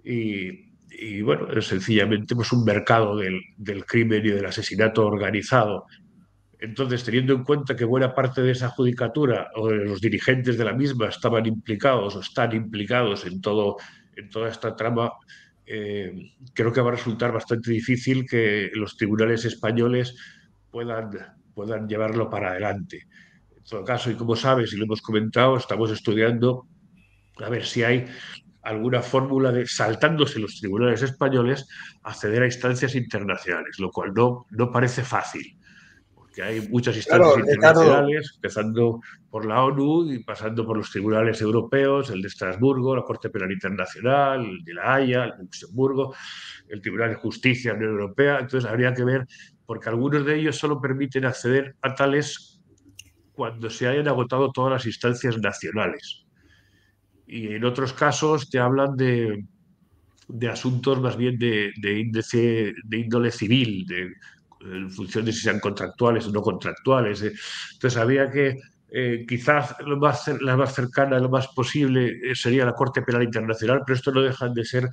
Y bueno, es sencillamente pues, un mercado del crimen y del asesinato organizado. Entonces, teniendo en cuenta que buena parte de esa judicatura o de los dirigentes de la misma estaban implicados o están implicados en toda esta trama, eh, creo que va a resultar bastante difícil que los tribunales españoles puedan, puedan llevarlo para adelante. En todo caso, y como sabes, y lo hemos comentado, estamos estudiando a ver si hay alguna fórmula de, saltándose los tribunales españoles, acceder a instancias internacionales, lo cual no parece fácil que hay muchas instancias Claro, Ricardo, internacionales, empezando por la ONU y pasando por los tribunales europeos, el de Estrasburgo, la Corte Penal Internacional, el de La Haya, el de Luxemburgo, el Tribunal de Justicia de la Unión Europea. Entonces habría que ver, porque algunos de ellos solo permiten acceder a tales cuando se hayan agotado todas las instancias nacionales. Y en otros casos te hablan de asuntos más bien de índole civil, en función de si sean contractuales o no contractuales. Entonces había que, quizás la más cercana, lo más posible, sería la Corte Penal Internacional, pero esto no dejan de ser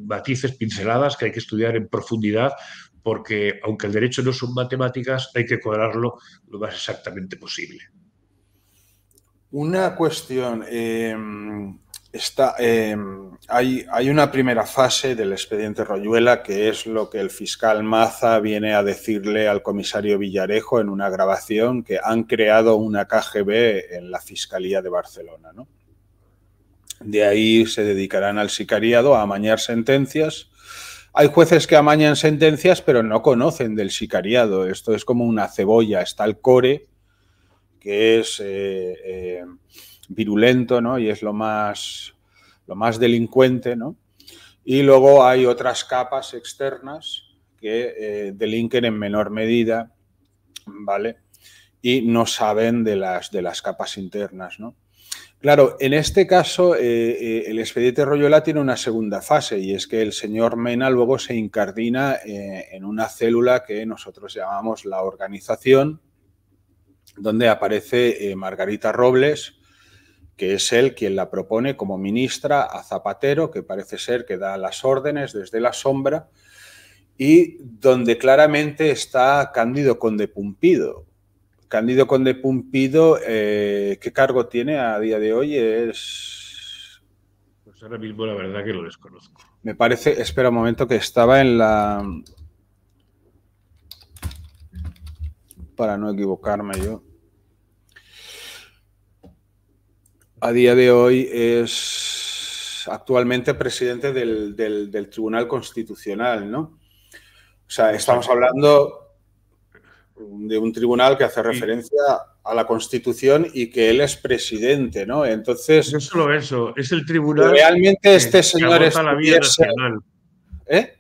matices, pinceladas que hay que estudiar en profundidad, porque aunque el derecho no son matemáticas, hay que cuadrarlo lo más exactamente posible. una cuestión. Hay una primera fase del expediente Royuela que es lo que el fiscal Maza viene a decirle al comisario Villarejo en una grabación que han creado una KGB en la Fiscalía de Barcelona, ¿no? De ahí se dedicarán al sicariado, a amañar sentencias. Hay jueces que amañan sentencias pero no conocen del sicariado. Esto es como una cebolla. Está el core, que es virulento, ¿no? Y es lo más delincuente, ¿no? Y luego hay otras capas externas que delinquen en menor medida, ¿vale? Y no saben de las capas internas, ¿no? Claro, en este caso el expediente Royuela tiene una segunda fase y es que el señor Mena luego se incardina en una célula que nosotros llamamos la organización, donde aparece Margarita Robles, que es él quien la propone como ministra a Zapatero, que parece ser que da las órdenes desde la sombra, y donde claramente está Cándido Conde Pumpido. Cándido Conde Pumpido, ¿qué cargo tiene a día de hoy? Pues ahora mismo la verdad que lo desconozco. Me parece, espera un momento, que estaba en la... Para no equivocarme yo. A día de hoy es actualmente presidente del Tribunal Constitucional, ¿no? O sea, estamos hablando de un tribunal que hace referencia a la Constitución y que él es presidente, ¿no? Entonces, no solo eso, es el si tribunal realmente este que señor agota la vía estuviese... nacional. ¿Eh?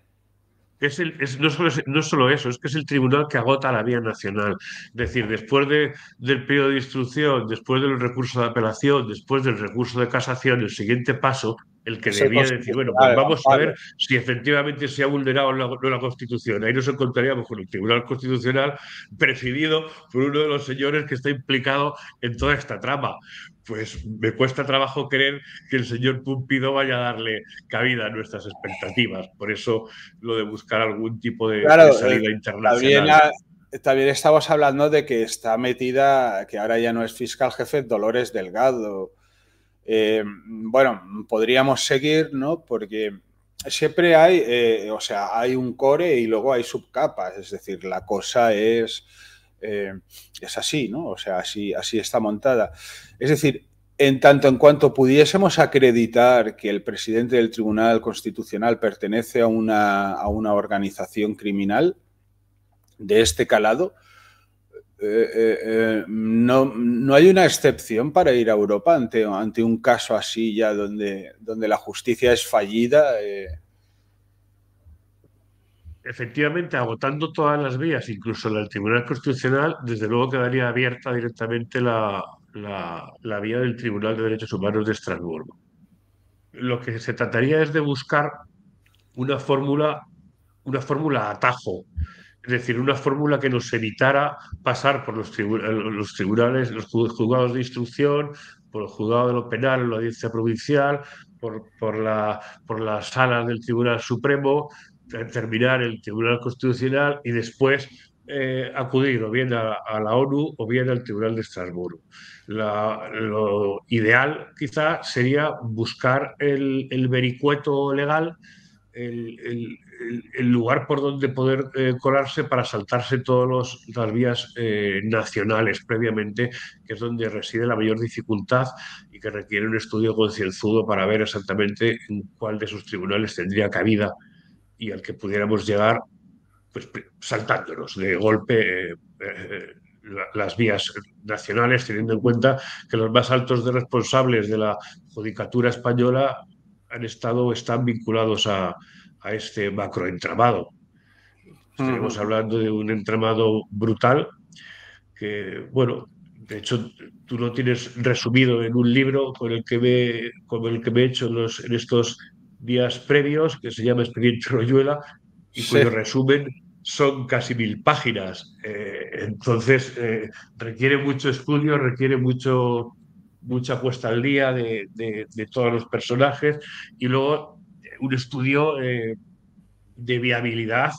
No solo eso, es que es el tribunal que agota la vía nacional. Es decir, después del periodo de instrucción, después del recurso de apelación, después del recurso de casación, el siguiente paso, el que Es el debía decir, bueno, pues Constitucional, el vamos a ver amparo. si efectivamente se ha vulnerado o no la Constitución. Ahí nos encontraríamos con el Tribunal Constitucional presidido por uno de los señores que está implicado en toda esta trama. pues me cuesta trabajo creer que el señor Pumpido vaya a darle cabida a nuestras expectativas. Por eso lo de buscar algún tipo de Claro, salida también, internacional. también estamos hablando de que está metida, que ahora ya no es fiscal jefe, Dolores Delgado. Bueno, podríamos seguir, ¿no? Porque siempre hay, o sea, hay un core y luego hay subcapas, es decir, la cosa es así, ¿no? O sea, así está montada. Es decir, en tanto en cuanto pudiésemos acreditar que el presidente del Tribunal Constitucional pertenece a una organización criminal de este calado, no hay una excepción para ir a Europa ante un caso así ya donde la justicia es fallida. Efectivamente, agotando todas las vías, incluso la del Tribunal Constitucional, desde luego quedaría abierta directamente la vía del Tribunal de Derechos Humanos de Estrasburgo. Lo que se trataría es de buscar una fórmula, una fórmula atajo, es decir, una fórmula que nos evitara pasar por los tribunales, los juzgados de instrucción, por el juzgado de lo penal, la audiencia provincial, por las salas del Tribunal Supremo, terminar el Tribunal Constitucional y después acudir o bien a la ONU o bien al Tribunal de Estrasburgo. Lo ideal quizá sería buscar el vericueto legal, el lugar por donde poder colarse para saltarse todas las vías nacionales previamente, que es donde reside la mayor dificultad y que requiere un estudio concienzudo para ver exactamente en cuál de sus tribunales tendría cabida y al que pudiéramos llegar, pues saltándonos de golpe las vías nacionales, teniendo en cuenta que los más altos de responsables de la judicatura española han estado o están vinculados a este macroentramado. Estaríamos hablando de un entramado brutal que, bueno, de hecho, tú lo tienes resumido en un libro con el que me he hecho en estos días previos, que se llama Expediente Royuela, y Sí. cuyo resumen son casi 1000 páginas. Entonces, requiere mucho estudio, requiere mucha puesta al día de todos los personajes y luego un estudio de viabilidad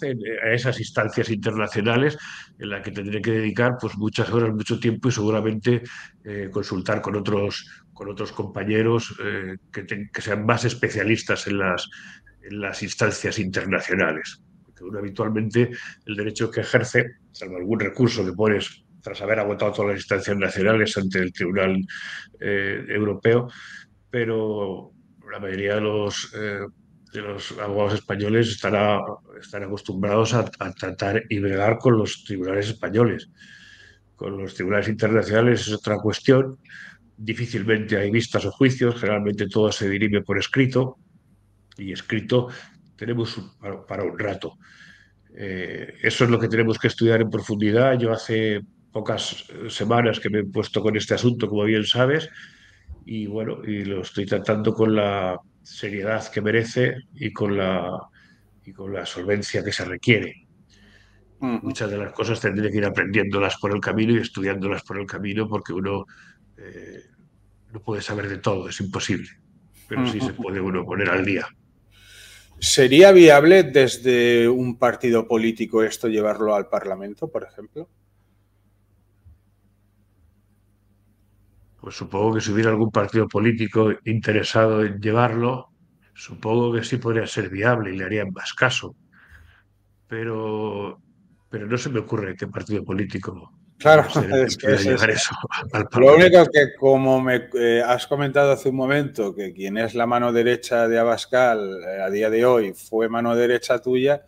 a esas instancias internacionales en la que tendré que dedicar pues muchas horas, mucho tiempo y seguramente consultar con otros compañeros que sean más especialistas en las instancias internacionales. Porque uno habitualmente el derecho que ejerce, salvo algún recurso que pones tras haber agotado todas las instancias nacionales ante el Tribunal Europeo, pero la mayoría de los abogados españoles están acostumbrados a tratar y bregar con los tribunales españoles. Con los tribunales internacionales es otra cuestión. Difícilmente hay vistas o juicios, generalmente todo se dirime por escrito y escrito tenemos para un rato. Eso es lo que tenemos que estudiar en profundidad. Yo hace pocas semanas que me he puesto con este asunto, como bien sabes, y bueno, y lo estoy tratando con la seriedad que merece y con la solvencia que se requiere. Y muchas de las cosas tendré que ir aprendiéndolas por el camino y estudiándolas por el camino porque uno eh, no puede saber de todo, es imposible, pero sí se puede uno poner al día. ¿Sería viable desde un partido político esto llevarlo al Parlamento, por ejemplo? Pues supongo que si hubiera algún partido político interesado en llevarlo, supongo que sí podría ser viable y le harían más caso, pero, pero no se me ocurre qué partido político Claro, es que pudiera es llevar eso. eso al Lo único Parlamento. es que, como me has comentado hace un momento, que quien es la mano derecha de Abascal a día de hoy fue mano derecha tuya,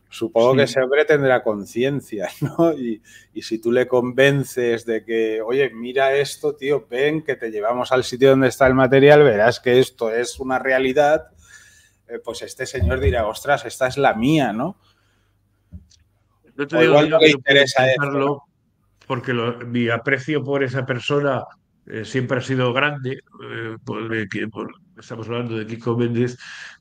supongo que ese Sí, hombre tendrá conciencia, ¿no? Y si tú le convences de que, oye, mira esto, tío, ven que te llevamos al sitio donde está el material, verás que esto es una realidad, pues este señor dirá, ostras, esta es la mía, ¿no? no te O digo igual no yo le que no pueda interesa esto, ¿no? intentarlo, porque mi aprecio por esa persona siempre ha sido grande. Estamos hablando de Kiko Méndez,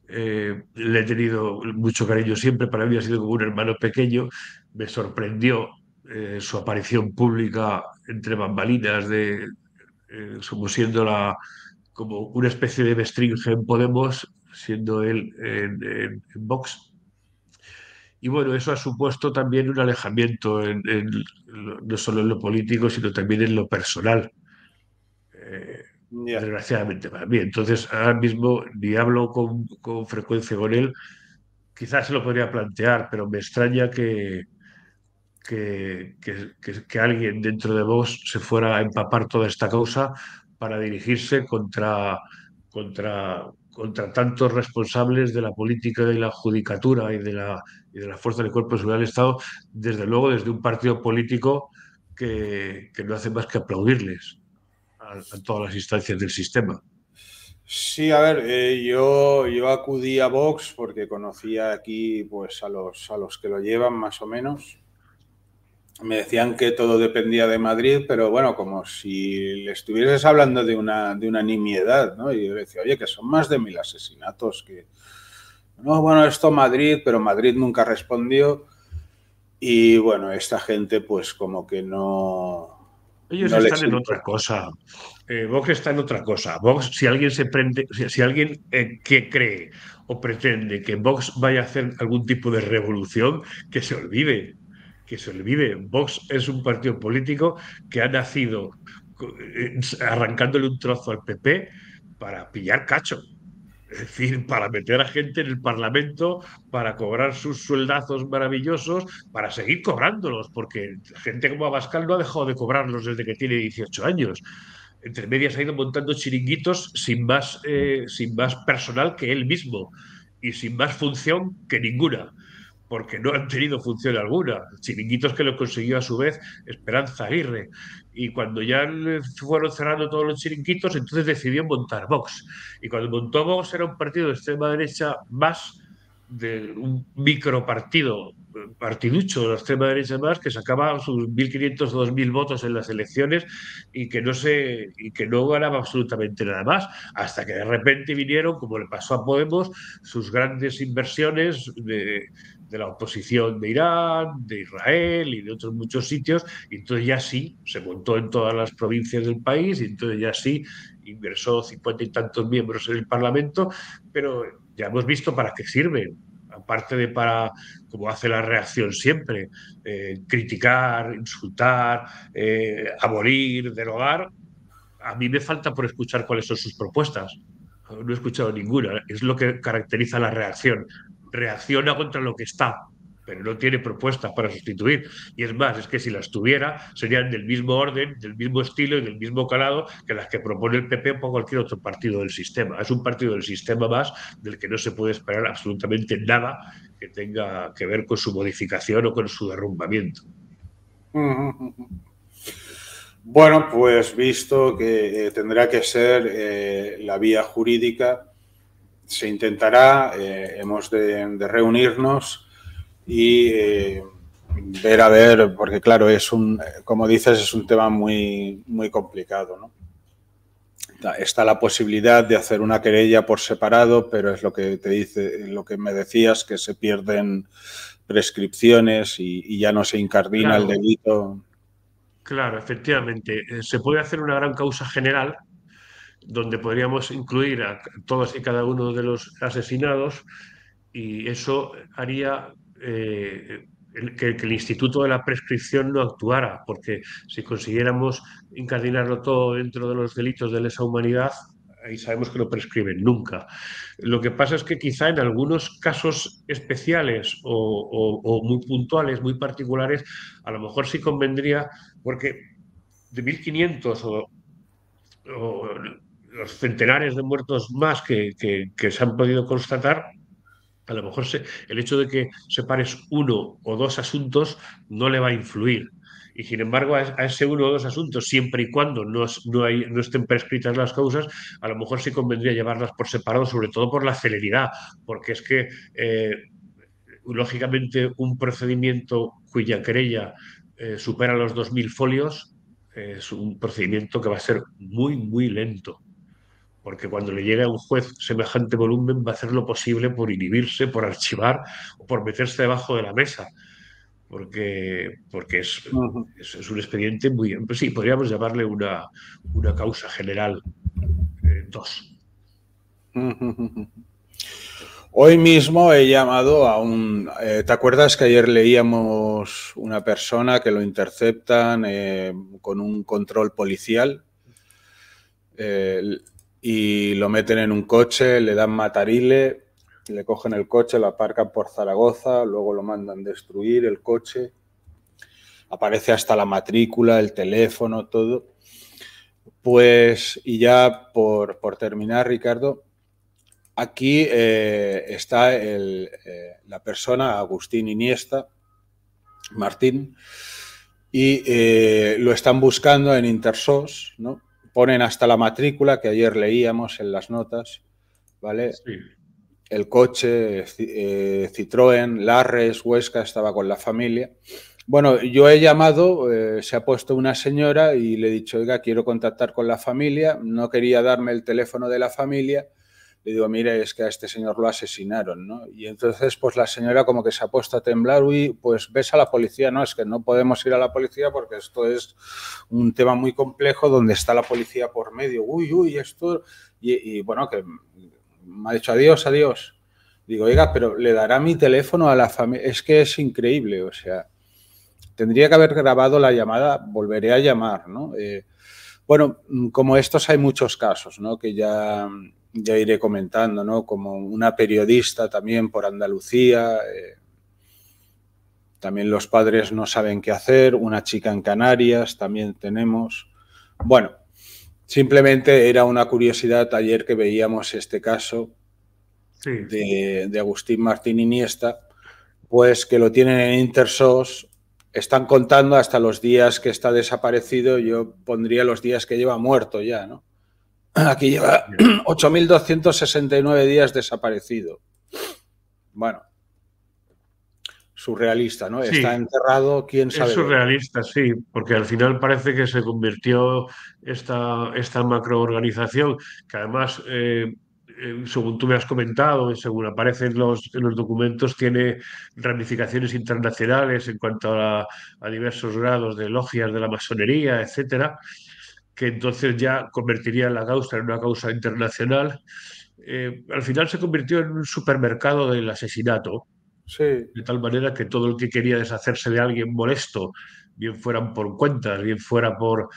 le he tenido mucho cariño siempre, para mí ha sido como un hermano pequeño. Me sorprendió su aparición pública entre bambalinas como siendo como una especie de Bestringe en Podemos, siendo él en Vox. Y bueno, eso ha supuesto también un alejamiento no solo en lo político, sino también en lo personal, eh, Ya. desgraciadamente para mí. Entonces, ahora mismo ni hablo con frecuencia con él, quizás se lo podría plantear, pero me extraña que alguien dentro de Vox se fuera a empapar toda esta causa para dirigirse contra tantos responsables de la política y la judicatura y de la fuerza del cuerpo de seguridad del Estado, desde luego desde un partido político que no hace más que aplaudirles a todas las instancias del sistema. Sí, a ver, yo acudí a Vox porque conocía aquí pues a los que lo llevan más o menos. Me decían que todo dependía de Madrid, pero bueno, como si le estuvieses hablando de una nimiedad, ¿no? Y yo le decía, oye, que son más de 1000 asesinatos, que... No, bueno, esto Madrid, pero Madrid nunca respondió. Y bueno, esta gente pues como que Ellos no están les en otra importa. cosa. Vox está en otra cosa. Vox, si alguien se prende, si alguien que cree o pretende que Vox vaya a hacer algún tipo de revolución, que se olvide, que se olvide. Vox es un partido político que ha nacido arrancándole un trozo al PP para pillar cacho. Es decir, para meter a gente en el Parlamento, para cobrar sus sueldazos maravillosos, para seguir cobrándolos, porque gente como Abascal no ha dejado de cobrarlos desde que tiene 18 años. Entre medias ha ido montando chiringuitos sin más personal que él mismo y sin más función que ninguna, porque no han tenido función alguna. Chiringuitos que lo consiguió a su vez Esperanza Aguirre. Y cuando ya fueron cerrando todos los chiringuitos, entonces decidió montar Vox. Y cuando montó Vox era un partido de extrema derecha más de un micropartido, partiducho de la extrema derecha más, que sacaba sus 1.500 o 2.000 votos en las elecciones y que no ganaba absolutamente nada más, hasta que de repente vinieron, como le pasó a Podemos, sus grandes inversiones de la oposición de Irán, de Israel y de otros muchos sitios, y entonces ya sí, se montó en todas las provincias del país, y entonces ya sí, ingresó 50 y tantos miembros en el Parlamento, pero ya hemos visto para qué sirven. Aparte de para, como hace la reacción siempre, criticar, insultar, abolir, derogar, a mí me falta por escuchar cuáles son sus propuestas. No he escuchado ninguna. Es lo que caracteriza la reacción. Reacciona contra lo que está, pero no tiene propuestas para sustituir. Y es más, es que si las tuviera, serían del mismo orden, del mismo estilo y del mismo calado que las que propone el PP o cualquier otro partido del sistema. Es un partido del sistema más del que no se puede esperar absolutamente nada que tenga que ver con su modificación o con su derrumbamiento. Bueno, pues visto que tendrá que ser la vía jurídica, se intentará, hemos de reunirnos y ver a ver, porque claro, como dices, es un tema muy complicado, ¿no? Está la posibilidad de hacer una querella por separado, pero es lo que te dice, lo que me decías, que se pierden prescripciones y ya no se incardina el Claro, delito. claro, efectivamente. Se puede hacer una gran causa general donde podríamos incluir a todos y cada uno de los asesinados y eso haría que el Instituto de la Prescripción no actuara, porque si consiguiéramos incardinarlo todo dentro de los delitos de lesa humanidad, ahí sabemos que no prescriben nunca. Lo que pasa es que quizá en algunos casos especiales o muy puntuales, muy particulares, a lo mejor sí convendría, porque de 1.500 o los centenares de muertos más que se han podido constatar, a lo mejor el hecho de que separes uno o dos asuntos no le va a influir. Y sin embargo, a ese uno o dos asuntos, siempre y cuando no estén prescritas las causas, a lo mejor sí convendría llevarlas por separado, sobre todo por la celeridad, porque es que, lógicamente, un procedimiento cuya querella supera los 2.000 folios es un procedimiento que va a ser muy, muy lento porque cuando le llegue a un juez semejante volumen va a hacer lo posible por inhibirse, por archivar o por meterse debajo de la mesa, porque Ujú, es un expediente muy... Pues sí, podríamos llamarle una causa general 2. ujú, ujú. Hoy mismo he llamado a un... ¿te acuerdas que ayer leíamos una persona que lo interceptan con un control policial eh, y lo meten en un coche, le dan matarile, le cogen el coche, lo aparcan por Zaragoza, luego lo mandan destruir el coche, aparece hasta la matrícula, el teléfono, todo. Pues, y ya por terminar, Ricardo, aquí está la persona, Agustín Iniesta, Martín, y lo están buscando en Intersos, ¿no? Ponen hasta la matrícula que ayer leíamos en las notas, ¿vale? Sí. El coche, Citroën, Larres, Huesca, estaba con la familia. Bueno, yo he llamado, se ha puesto una señora y le he dicho, oiga, quiero contactar con la familia, no quería darme el teléfono de la familia. Le digo, mire, es que a este señor lo asesinaron, ¿no? Y entonces, pues la señora como que se ha puesto a temblar, uy, pues ves a la policía, no, es que no podemos ir a la policía porque esto es un tema muy complejo donde está la policía por medio, uy, esto, y bueno, que me ha dicho adiós, adiós. Digo, oiga, pero le dará mi teléfono a la familia, es que es increíble, o sea, tendría que haber grabado la llamada, volveré a llamar, ¿no? Bueno, como estos hay muchos casos, ¿no? Que ya iré comentando, ¿no? Como una periodista también por Andalucía, también los padres no saben qué hacer, una chica en Canarias también tenemos. Bueno, simplemente era una curiosidad ayer que veíamos este caso Sí. de Agustín Martín Iniesta, pues que lo tienen en Intersos, están contando hasta los días que está desaparecido, yo pondría los días que lleva muerto ya, ¿no? Aquí lleva 8.269 días desaparecido. Bueno, surrealista, ¿no? Está Sí, enterrado, quién es sabe dónde. surrealista, sí, porque al final parece que se convirtió esta macroorganización, que además, según tú me has comentado y según aparece en los documentos, tiene ramificaciones internacionales en cuanto a diversos grados de logias de la masonería, etcétera, que entonces ya convertiría la causa en una causa internacional. Al final se convirtió en un supermercado del asesinato, Sí, de tal manera que todo el que quería deshacerse de alguien molesto, bien fueran por cuentas, bien fuera por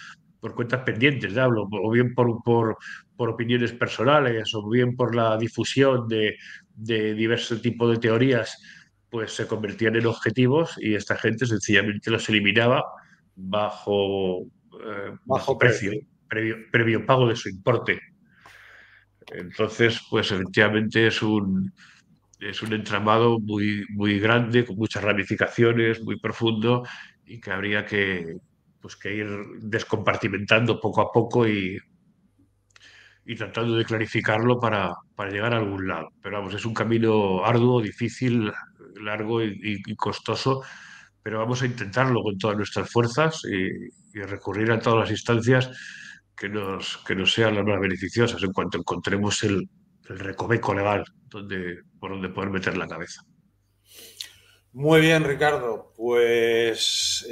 cuentas pendientes, ya hablo, o bien por opiniones personales, o bien por la difusión de diversos tipos de teorías, pues se convertían en objetivos y esta gente sencillamente los eliminaba bajo, bajo bajo precio, precio. previo pago de su importe. Entonces, pues efectivamente es un entramado muy grande, con muchas ramificaciones, muy profundo y que habría pues, que ir descompartimentando poco a poco y tratando de clarificarlo para llegar a algún lado. Pero vamos, es un camino arduo, difícil, largo y costoso, pero vamos a intentarlo con todas nuestras fuerzas y recurrir a todas las instancias que nos sean las más beneficiosas en cuanto encontremos el recoveco legal por donde poder meter la cabeza. Muy bien, Ricardo. Pues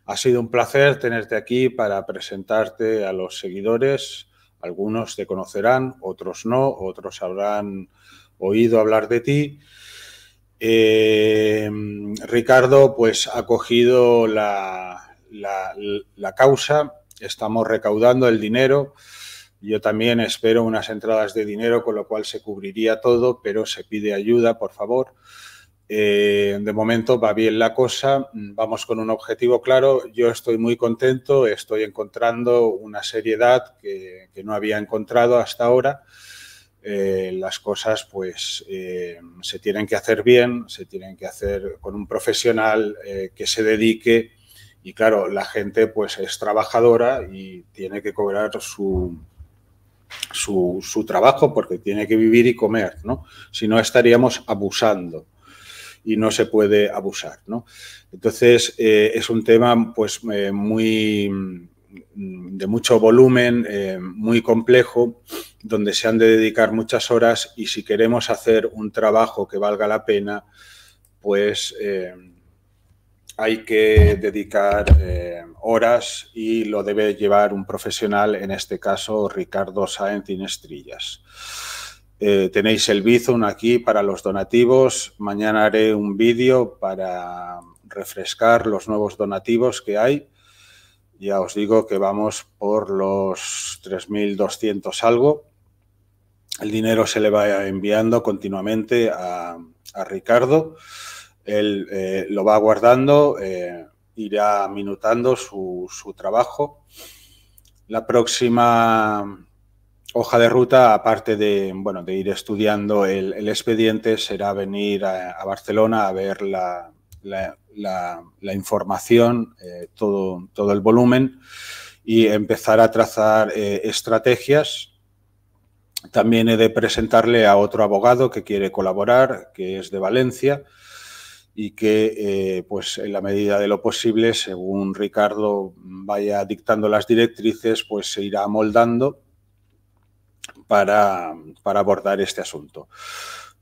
ha sido un placer tenerte aquí para presentarte a los seguidores. Algunos te conocerán, otros no, otros habrán oído hablar de ti. Ricardo pues ha cogido la causa, estamos recaudando el dinero. Yo también espero unas entradas de dinero, con lo cual se cubriría todo, pero se pide ayuda, por favor. De momento va bien la cosa, vamos con un objetivo claro. Yo estoy muy contento, estoy encontrando una seriedad que no había encontrado hasta ahora. Las cosas pues se tienen que hacer bien, se tienen que hacer con un profesional que se dedique, y claro, la gente pues es trabajadora y tiene que cobrar su trabajo porque tiene que vivir y comer, ¿no? Si no estaríamos abusando y no se puede abusar, ¿no? Entonces es un tema pues muy de mucho volumen, muy complejo, donde se han de dedicar muchas horas, y si queremos hacer un trabajo que valga la pena, pues hay que dedicar horas y lo debe llevar un profesional, en este caso Ricardo Sáenz Inestrillas. Tenéis el Bizum aquí para los donativos. Mañana haré un vídeo para refrescar los nuevos donativos que hay. Ya os digo que vamos por los 3.200 algo. El dinero se le va enviando continuamente a Ricardo. Él lo va guardando, irá minutando su trabajo. La próxima hoja de ruta, aparte de, bueno, de ir estudiando el expediente, será venir a Barcelona a ver la información, todo el volumen, y empezar a trazar estrategias. También he de presentarle a otro abogado que quiere colaborar, que es de Valencia, y que, pues en la medida de lo posible, según Ricardo vaya dictando las directrices, pues se irá moldando para abordar este asunto.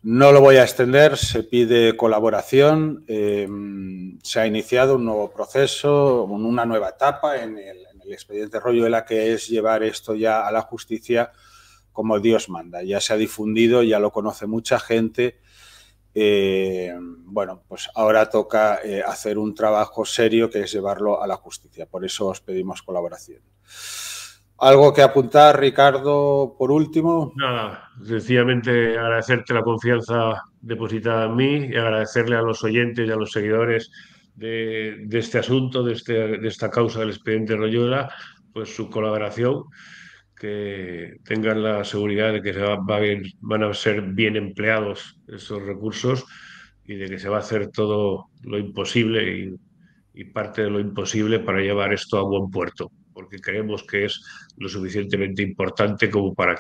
No lo voy a extender, se pide colaboración, se ha iniciado un nuevo proceso, una nueva etapa en el expediente Royuela, que es llevar esto ya a la justicia como Dios manda. Ya se ha difundido, ya lo conoce mucha gente. Bueno, pues ahora toca hacer un trabajo serio, que es llevarlo a la justicia. Por eso os pedimos colaboración. ¿Algo que apuntar, Ricardo, por último? Nada, sencillamente agradecerte la confianza depositada en mí y agradecerle a los oyentes y a los seguidores de este asunto, de esta causa del expediente Royuela, pues su colaboración, que tengan la seguridad de que van a ser bien empleados esos recursos y de que se va a hacer todo lo imposible y parte de lo imposible para llevar esto a buen puerto, porque creemos que es lo suficientemente importante como para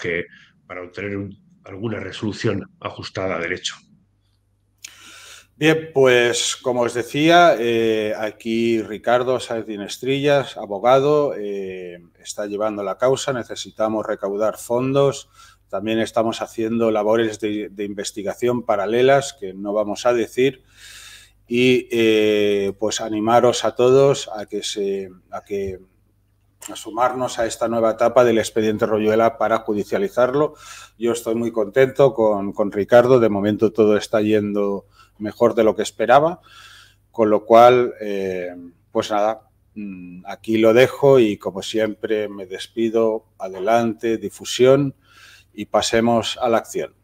obtener alguna resolución ajustada a derecho. Bien, pues como os decía, aquí Ricardo Sáenz Inestrillas, abogado, está llevando la causa. Necesitamos recaudar fondos. También estamos haciendo labores de investigación paralelas, que no vamos a decir, y pues animaros a todos a sumarnos a esta nueva etapa del expediente Royuela para judicializarlo. Yo estoy muy contento con Ricardo. De momento todo está yendo mejor de lo que esperaba, con lo cual, pues nada, aquí lo dejo y como siempre me despido. Adelante, difusión y pasemos a la acción.